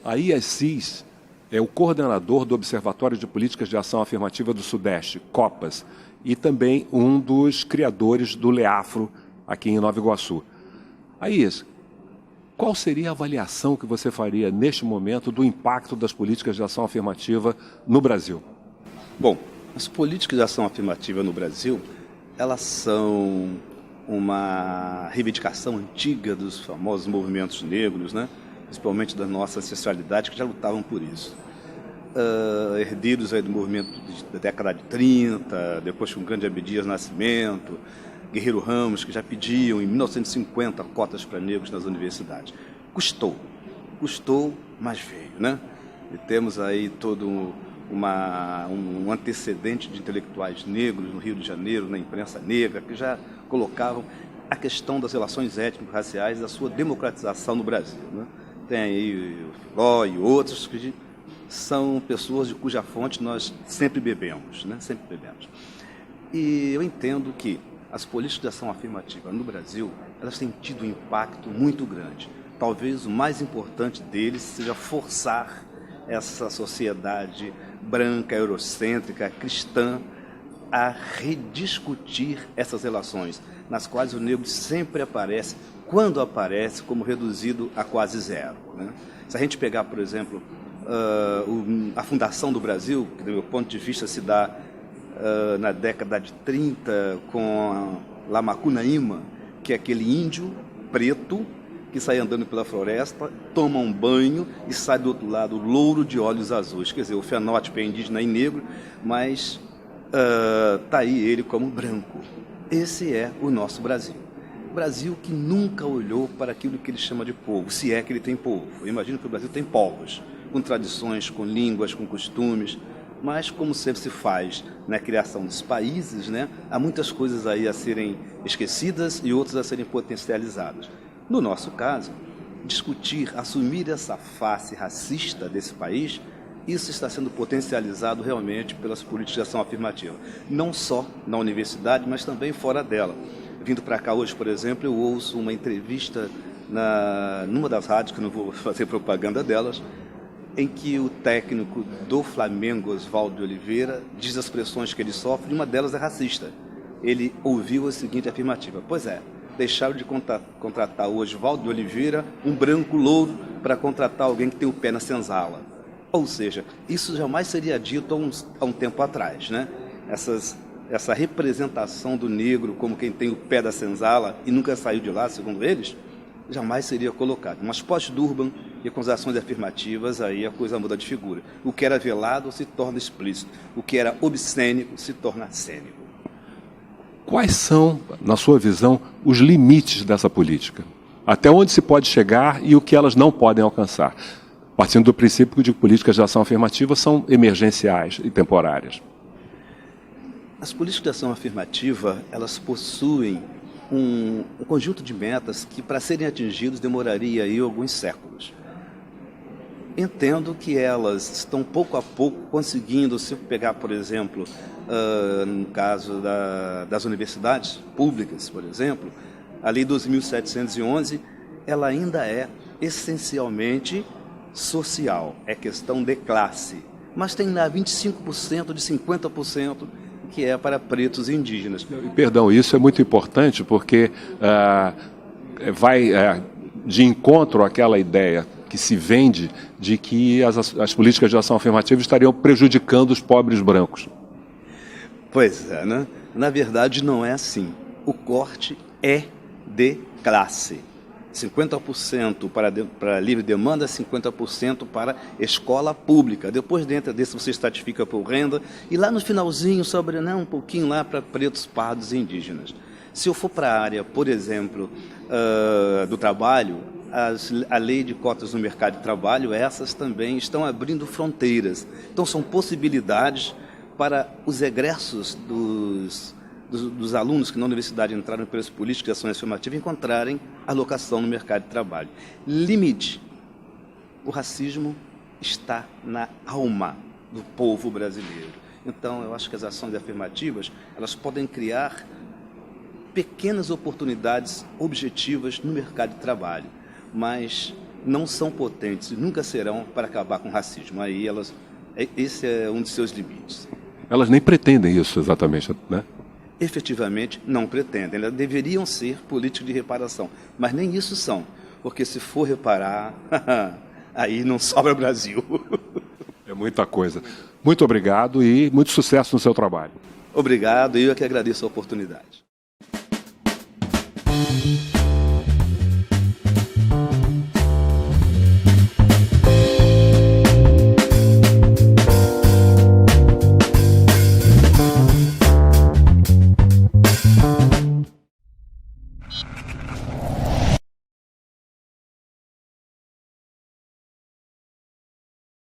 A IASIS é o coordenador do Observatório de Políticas de Ação Afirmativa do Sudeste, COPAS, e também um dos criadores do LEAFRO aqui em Nova Iguaçu. Aís, qual seria a avaliação que você faria neste momento do impacto das políticas de ação afirmativa no Brasil? Bom, as políticas de ação afirmativa no Brasil, elas são uma reivindicação antiga dos famosos movimentos negros, né? Principalmente da nossa ancestralidade, que já lutavam por isso. Herdeiros aí do movimento da década de 30, depois com o grande Abdias Nascimento, Guerreiro Ramos, que já pediam em 1950 cotas para negros nas universidades. Custou, mas veio, né? E temos aí todo um antecedente de intelectuais negros no Rio de Janeiro, na imprensa negra, que já colocavam a questão das relações étnico-raciais e da sua democratização no Brasil, né? Tem aí o Filó e outros que são pessoas de cuja fonte nós sempre bebemos, né? Sempre bebemos. E eu entendo que as políticas de ação afirmativa no Brasil, elas têm tido um impacto muito grande. Talvez o mais importante deles seja forçar essa sociedade branca, eurocêntrica, cristã, a rediscutir essas relações, nas quais o negro sempre aparece, quando aparece, como reduzido a quase zero, né? Se a gente pegar, por exemplo, a fundação do Brasil, que do meu ponto de vista se dá na década de 30 com Lamacunaíma, que é aquele índio preto que sai andando pela floresta, toma um banho e sai do outro lado louro de olhos azuis. Quer dizer, o fenótipo é indígena e negro, mas está aí ele como branco. Esse é o nosso Brasil. Brasil que nunca olhou para aquilo que ele chama de povo, se é que ele tem povo. Eu imagino que o Brasil tem povos, com tradições, com línguas, com costumes, mas como sempre se faz na criação dos países, né, há muitas coisas aí a serem esquecidas e outras a serem potencializadas. No nosso caso, discutir, assumir essa face racista desse país, isso está sendo potencializado realmente pelas políticas de ação afirmativa. Não só na universidade, mas também fora dela. Vindo para cá hoje, por exemplo, eu ouço uma entrevista numa das rádios, que eu não vou fazer propaganda delas, em que o técnico do Flamengo, Oswaldo de Oliveira, diz as pressões que ele sofre, e uma delas é racista. Ele ouviu a seguinte afirmativa: pois é, deixaram de contratar o Oswaldo de Oliveira, um branco louro, para contratar alguém que tem o pé na senzala. Ou seja, isso jamais seria dito há um tempo atrás, né? Essa representação do negro como quem tem o pé da senzala e nunca saiu de lá, segundo eles, jamais seria colocado. Mas pós-Durban e com as ações afirmativas, aí a coisa muda de figura. O que era velado se torna explícito. O que era obscênico se torna cênico. Quais são, na sua visão, os limites dessa política? Até onde se pode chegar e o que elas não podem alcançar? Partindo do princípio de que políticas de ação afirmativa são emergenciais e temporárias. As políticas de ação afirmativa, elas possuem um conjunto de metas que, para serem atingidos, demoraria aí alguns séculos. Entendo que elas estão pouco a pouco conseguindo, se pegar, por exemplo, no caso das universidades públicas, por exemplo, a Lei 2.711, ela ainda é essencialmente social, é questão de classe, mas tem lá 25% de 50% que é para pretos e indígenas. Perdão, isso é muito importante porque vai de encontro àquela ideia que se vende de que as políticas de ação afirmativa estariam prejudicando os pobres brancos. Pois é, né? Na verdade não é assim. O corte é de classe. 50% para livre demanda, 50% para escola pública. Depois, dentro desse, você estratifica por renda. E lá no finalzinho, sobra um pouquinho lá para pretos, pardos e indígenas. Se eu for para a área, por exemplo, do trabalho, a lei de cotas no mercado de trabalho, essas também estão abrindo fronteiras. Então, são possibilidades para os egressos dos alunos que na universidade entraram pelas políticas de ação afirmativa encontrarem alocação no mercado de trabalho. Limite. O racismo está na alma do povo brasileiro. Então, eu acho que as ações afirmativas, elas podem criar pequenas oportunidades objetivas no mercado de trabalho, mas não são potentes, nunca serão para acabar com o racismo. Esse é um de seus limites. Elas nem pretendem isso exatamente, né? Efetivamente, não pretendem. Elas deveriam ser políticas de reparação, mas nem isso são, porque se for reparar, aí não sobra Brasil. É muita coisa. Muito obrigado e muito sucesso no seu trabalho. Obrigado, e eu que agradeço a oportunidade.